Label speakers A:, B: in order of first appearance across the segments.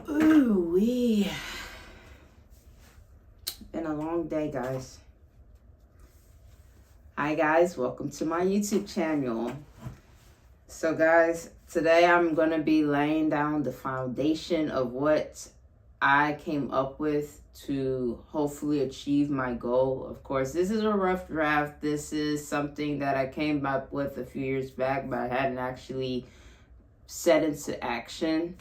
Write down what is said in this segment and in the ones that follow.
A: Ooh wee. Been a long day, guys. Hi guys, welcome to my YouTube channel. So guys, today I'm gonna be laying down the foundation of what I came up with to hopefully achieve my goal. Of course, this is a rough draft. This is something that I came up with a few years back, but I hadn't actually set into action.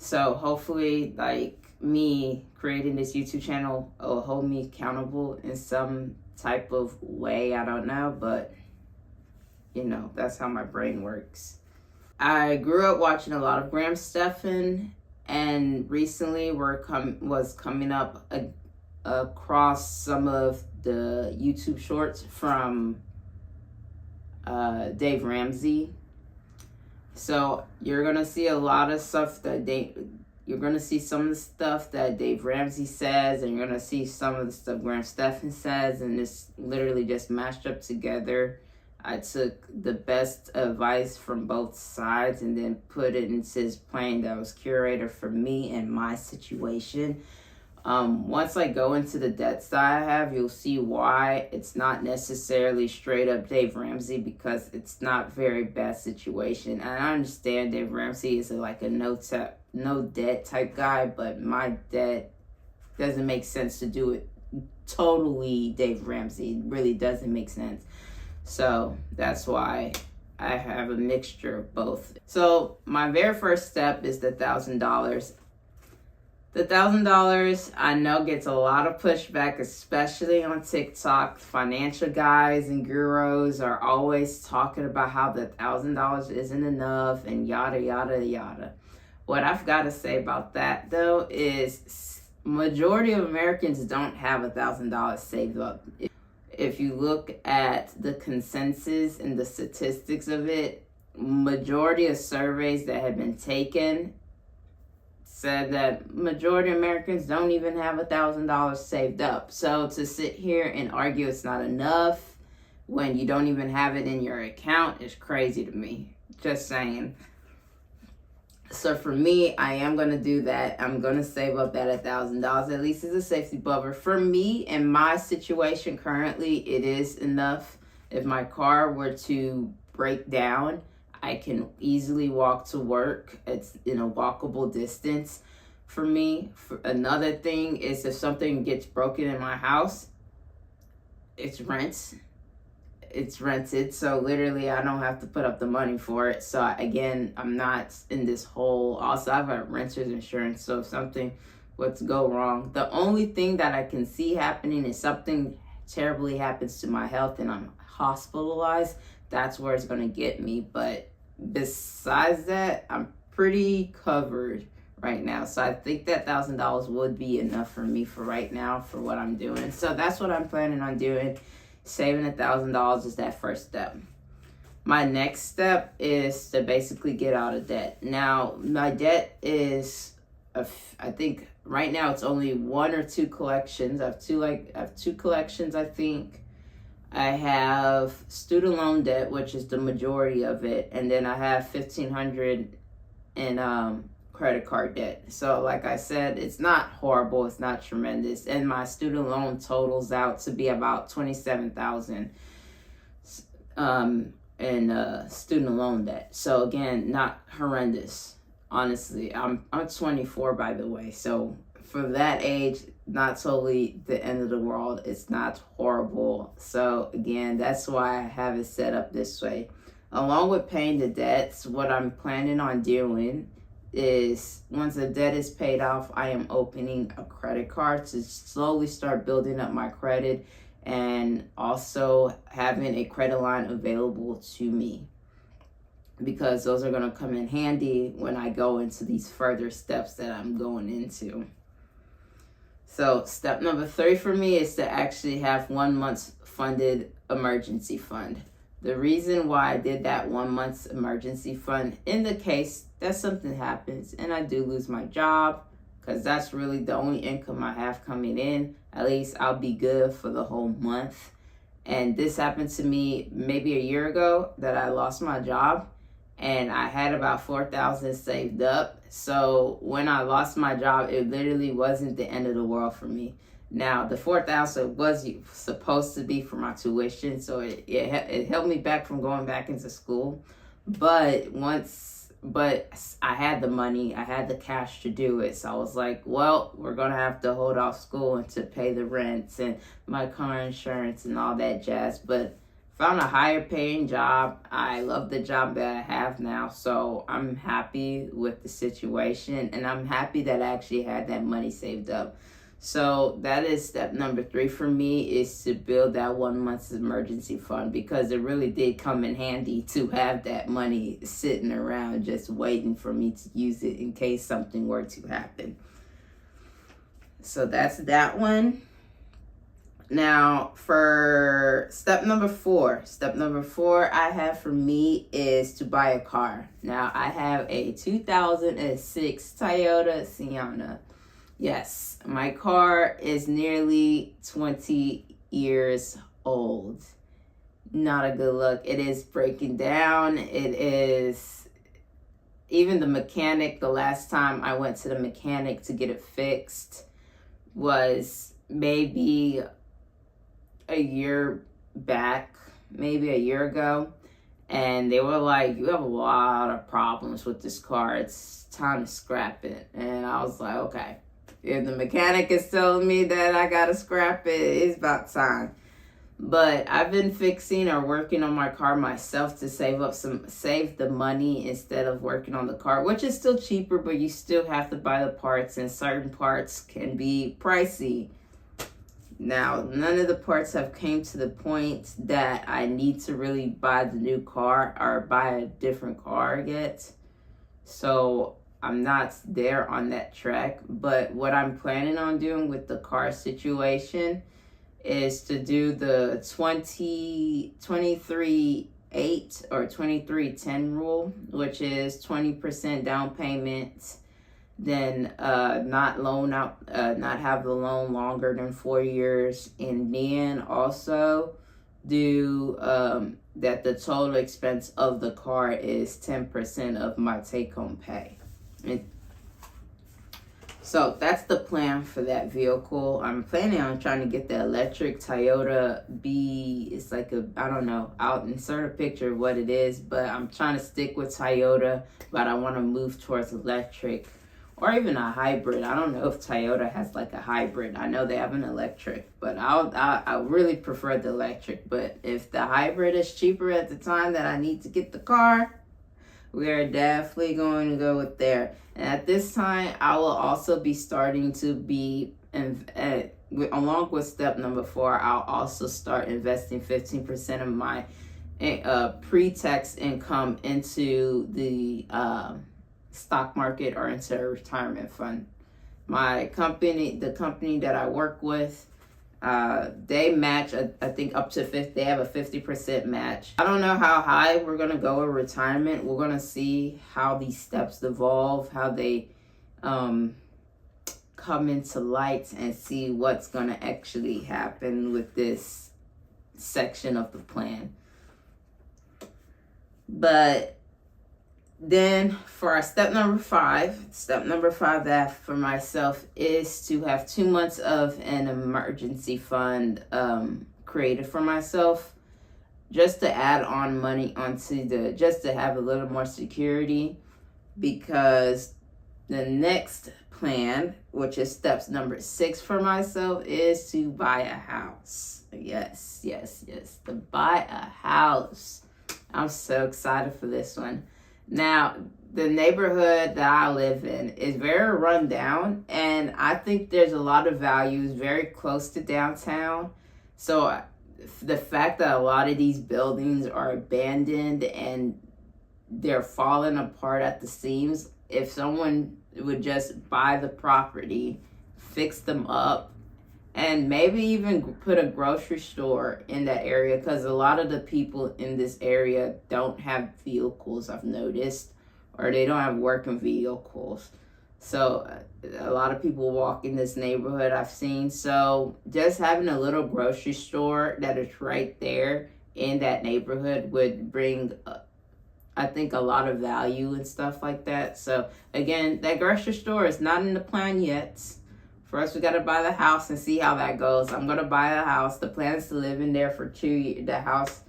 A: So hopefully, like, me creating this YouTube channel will hold me accountable in some type of way. I don't know, but you know, that's how my brain works. I grew up watching a lot of Graham Stephan, and recently was coming up across some of the YouTube shorts from Dave Ramsey. So you're gonna see a lot of stuff you're gonna see some of the stuff that Dave Ramsey says, and you're gonna see some of the stuff Graham Stephan says, and it's literally just mashed up together. I took the best advice from both sides and then put it into this plan that was curated for me and my situation. Once I go into the debts that I have, you'll see why it's not necessarily straight up Dave Ramsey, because it's not very bad situation. And I understand Dave Ramsey is like a no debt type guy, but my debt doesn't make sense to do it totally Dave Ramsey. It really doesn't make sense. So that's why I have a mixture of both. So my very first step is the $1,000. The $1,000 I know gets a lot of pushback, especially on TikTok. Financial guys and gurus are always talking about how the $1,000 isn't enough and yada, yada, yada. What I've got to say about that, though, is majority of Americans don't have $1,000 saved up. If you look at the consensus and the statistics of it, majority of surveys that have been taken said that majority of Americans don't even have $1,000 saved up. So to sit here and argue it's not enough when you don't even have it in your account is crazy to me. Just saying. So for me, I am going to do that. I'm going to save up that $1,000, at least as a safety buffer. For me, in my situation currently, it is enough. If my car were to break down, I can easily walk to work. It's in a walkable distance for me. Another thing is, if something gets broken in my house, it's rented, so literally I don't have to put up the money for it. So again, I'm not in this whole, also I've got renter's insurance, so if something were to go wrong, the only thing that I can see happening is something terribly happens to my health and I'm hospitalized. That's where it's going to get me. But besides that, I'm pretty covered right now. So I think that $1,000 would be enough for me for right now for what I'm doing. So that's what I'm planning on doing. Saving $1,000 is that first step. My next step is to basically get out of debt. Now, my debt is, I think right now it's only one or two collections. I have two collections, I think. I have student loan debt, which is the majority of it, and then I have $1,500 in credit card debt. So like I said, it's not horrible, it's not tremendous, and my student loan totals out to be about $27,000 in student loan debt. So again, not horrendous. Honestly, I'm 24, by the way, so for that age, not totally the end of the world. It's not horrible. So again, that's why I have it set up this way. Along with paying the debts, what I'm planning on doing is, once the debt is paid off, I am opening a credit card to slowly start building up my credit, and also having a credit line available to me, because those are going to come in handy when I go into these further steps that I'm going into. So step number 3 for me is to actually have 1 month's funded emergency fund. The reason why I did that 1 month's emergency fund, in the case that something happens and I do lose my job, because that's really the only income I have coming in, at least I'll be good for the whole month. And this happened to me maybe a year ago, that I lost my job, and I had about $4,000 saved up. So when I lost my job, it literally wasn't the end of the world for me. Now the $4,000 was supposed to be for my tuition, so it held me back from going back into school. But I had the money, I had the cash to do it. So I was like, well, we're gonna have to hold off school and to pay the rents and my car insurance and all that jazz. But found a higher paying job. I love the job that I have now, so I'm happy with the situation, and I'm happy that I actually had that money saved up. So that is step number 3 for me, is to build that 1 month's emergency fund, because it really did come in handy to have that money sitting around just waiting for me to use it in case something were to happen. So that's that one. Now, for step number 4 I have for me is to buy a car. Now, I have a 2006 Toyota Sienna. Yes, my car is nearly 20 years old. Not a good look. It is breaking down. It is, even the mechanic, the last time I went to the mechanic to get it fixed was maybe a year back, maybe a year ago, and they were like, you have a lot of problems with this car, it's time to scrap it. And I was like, okay, if the mechanic is telling me that I gotta scrap it, it's about time. But I've been fixing or working on my car myself to save the money instead of working on the car, which is still cheaper, but you still have to buy the parts, and certain parts can be pricey. Now, none of the parts have came to the point that I need to really buy the new car or buy a different car yet. So I'm not there on that track. But what I'm planning on doing with the car situation is to do the 23-8 or 23-10 rule, which is 20% down payment, then not have the loan longer than 4 years, and then also do that the total expense of the car is 10% of my take-home pay. So that's the plan for that vehicle. I'm planning on trying to get the electric Toyota B. It's like I don't know, I'll insert a picture of what it is, but I'm trying to stick with Toyota, but I want to move towards electric. Or even a hybrid. I don't know if Toyota has like a hybrid. I know they have an electric, but I really prefer the electric. But if the hybrid is cheaper at the time that I need to get the car, we are definitely going to go with there. And at this time, I will also be starting to be, along with step number 4, I'll also start investing 15% of my pre-tax income into the stock market or into a retirement fund. My company, the company that I work with, they match, I think up to 50, they have a 50% match. I don't know how high we're going to go in retirement. We're going to see how these steps evolve, how they come into light, and see what's going to actually happen with this section of the plan. But then for our step number 5 that for myself is to have 2 months of an emergency fund created for myself, just to add on money onto just to have a little more security, because the next plan, which is steps number 6 for myself, is to buy a house. Yes, to buy a house. I'm so excited for this one. Now, the neighborhood that I live in is very run down, and I think there's a lot of values very close to downtown. So the fact that a lot of these buildings are abandoned and they're falling apart at the seams, if someone would just buy the property, fix them up, and maybe even put a grocery store in that area, because a lot of the people in this area don't have vehicles, I've noticed, or they don't have working vehicles. So a lot of people walk in this neighborhood, I've seen. So just having a little grocery store that is right there in that neighborhood would bring I think a lot of value and stuff like that. So again, that grocery store is not in the plan yet. First, we got to buy the house and see how that goes. I'm going to buy the house. The plan is to live in there for 2 years. The house,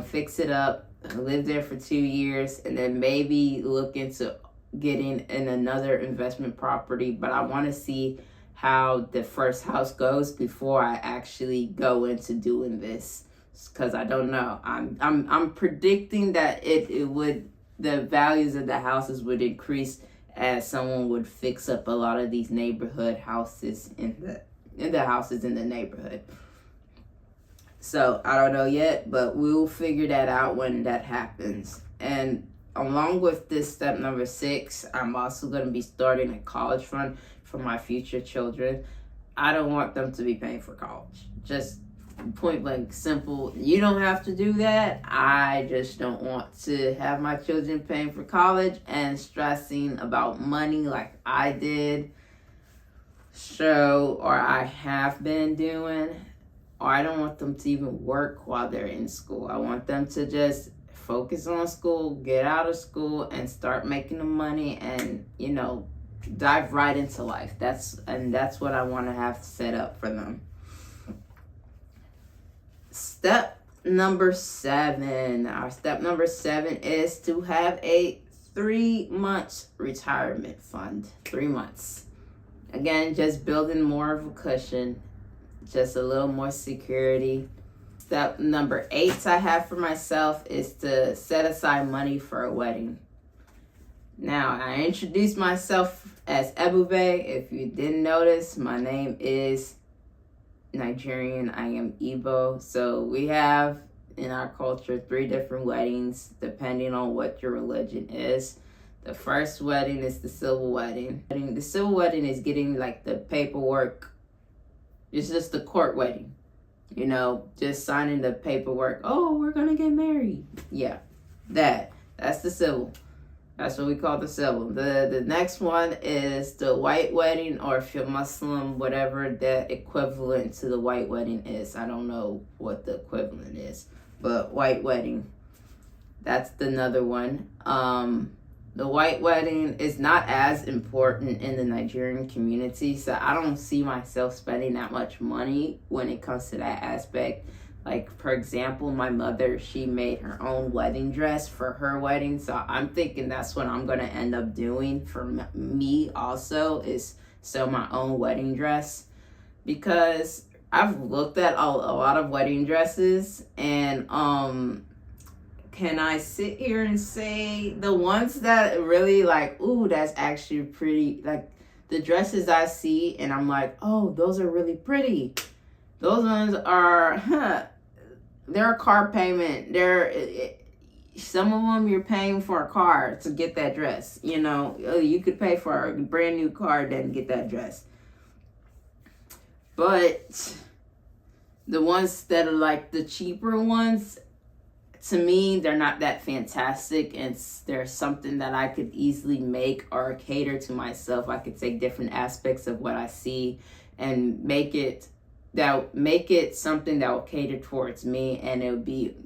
A: fix it up, live there for 2 years, and then maybe look into getting in another investment property. But I want to see how the first house goes before I actually go into doing this, because I don't know. I'm predicting that the values of the houses would increase as someone would fix up a lot of these neighborhood houses in the houses in the neighborhood. So I don't know yet, but we'll figure that out when that happens. And along with this step number 6, I'm also going to be starting a college fund for my future children. I don't want them to be paying for college. Just point blank simple. You don't have to do that. I just don't want to have my children paying for college and stressing about money like I did, or I have been doing. Or I don't want them to even work while they're in school. I want them to just focus on school, get out of school, and start making the money, and dive right into life. That's what I want to have set up for them. Step number 7. Our step number 7 is to have a 3-month retirement fund. 3 months. Again, just building more of a cushion, just a little more security. Step number 8 I have for myself is to set aside money for a wedding. Now, I introduced myself as Ebube. If you didn't notice, my name is Nigerian. I am Igbo. So we have in our culture 3 different weddings depending on what your religion is. The first wedding is the civil wedding. The civil wedding is getting like the paperwork. It's just the court wedding. Just signing the paperwork. Oh, we're gonna get married. Yeah, that's the civil. That's what we call the civil. The next one is the white wedding, or if you're Muslim, whatever the equivalent to the white wedding is. I don't know what the equivalent is, but white wedding. That's another one. The white wedding is not as important in the Nigerian community, so I don't see myself spending that much money when it comes to that aspect. Like, for example, my mother, she made her own wedding dress for her wedding. So I'm thinking that's what I'm going to end up doing for me also, is sew my own wedding dress. Because I've looked at a lot of wedding dresses, and can I sit here and say the ones that really like, ooh, that's actually pretty, like the dresses I see and I'm like, oh, those are really pretty. Those ones are, they're a car payment. Some of them you're paying for a car to get that dress. You could pay for a brand new car then get that dress. But the ones that are like the cheaper ones, to me, they're not that fantastic. And there's something that I could easily make or cater to myself. I could take different aspects of what I see and make it something that will cater towards me, and it would be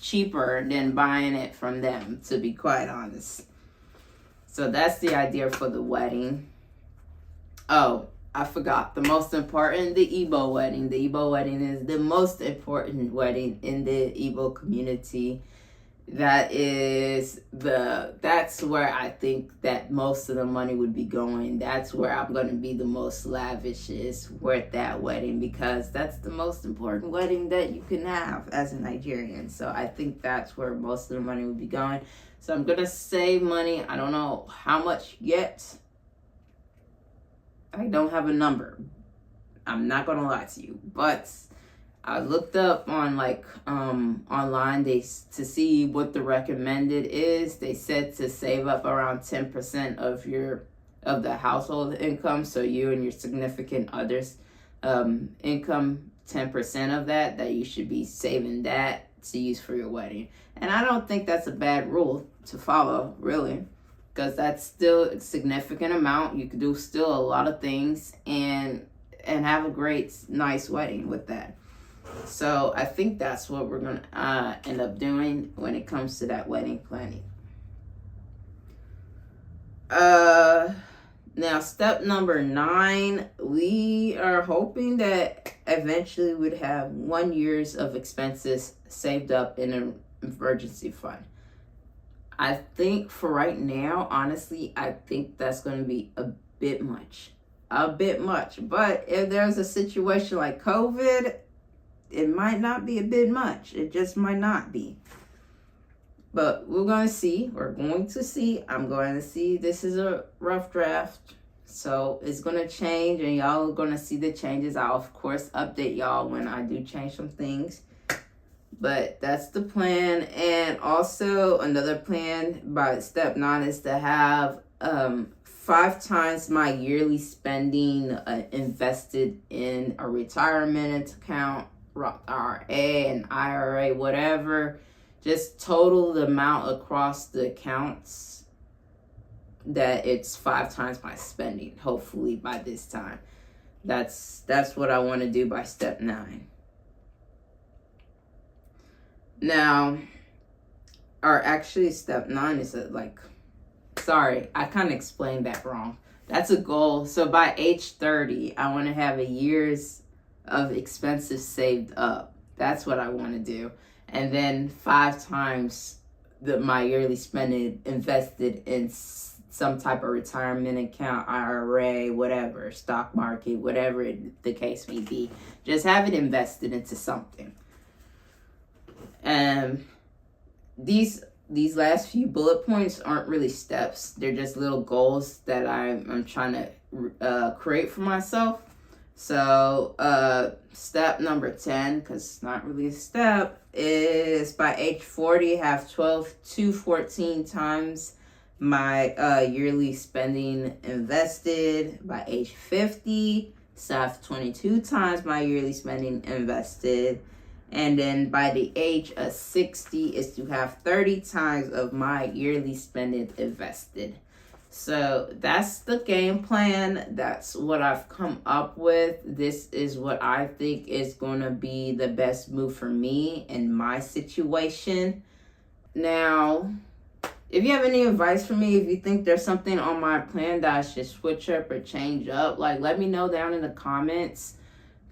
A: cheaper than buying it from them, to be quite honest. So that's the idea for the wedding. Oh, I forgot the most important, the Igbo wedding. The Igbo wedding is the most important wedding in the Igbo community. That's where I think that most of the money would be going. That's where I'm going to be the most lavish, is with that wedding, because that's the most important wedding that you can have as a Nigerian. So I think that's where most of the money would be going. So I'm going to save money. I don't know how much yet. I don't have a number. I'm not going to lie to you, but I looked up on online to see what the recommended is. They said to save up around 10% of the household income. So you and your significant other's income, 10% of that you should be saving that to use for your wedding. And I don't think that's a bad rule to follow, really, because that's still a significant amount. You could do still a lot of things and have a great, nice wedding with that. So I think that's what we're gonna end up doing when it comes to that wedding planning. Now step number 9, we are hoping that eventually we'd have 1 year's of expenses saved up in an emergency fund. I think for right now, honestly, I think that's going to be a bit much. But if there's a situation like COVID, it might not be a bit much. It just might not be. But we're going to see. I'm going to see. This is a rough draft. So it's going to change, and y'all are going to see the changes. I'll, of course, update y'all when I do change some things. But that's the plan. And also another plan by step 9 is to have 5 times my yearly spending invested in a retirement account, RA, an IRA, whatever. Just total the amount across the accounts that it's 5 times my spending, hopefully by this time. That's what I want to do by step 9. Now, or actually step 9 is sorry, I kind of explained that wrong. That's a goal. So by age 30, I want to have a year's of expenses saved up. That's what I want to do. And then 5 times my yearly spending invested in some type of retirement account, IRA, whatever, stock market, whatever the case may be. Just have it invested into something. These last few bullet points aren't really steps. They're just little goals that I'm trying to create for myself. So step number 10, because it's not really a step, is by age 40 have 12 to 14 times my yearly spending invested. By age 50, so I have 22 times my yearly spending invested. And then by the age of 60 is to have 30 times of my yearly spending invested. So that's the game plan. That's what I've come up with. This is what I think is going to be the best move for me in my situation. Now, if you have any advice for me, if you think there's something on my plan that I should switch up or change up, let me know down in the comments.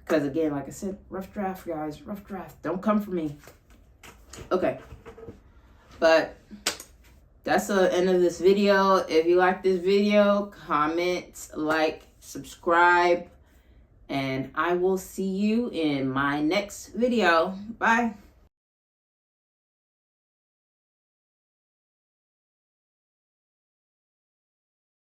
A: Because again, like I said, rough draft, guys. Rough draft. Don't come for me. Okay. But that's the end of this video. If you like this video, comment, like, subscribe. And I will see you in my next video. Bye.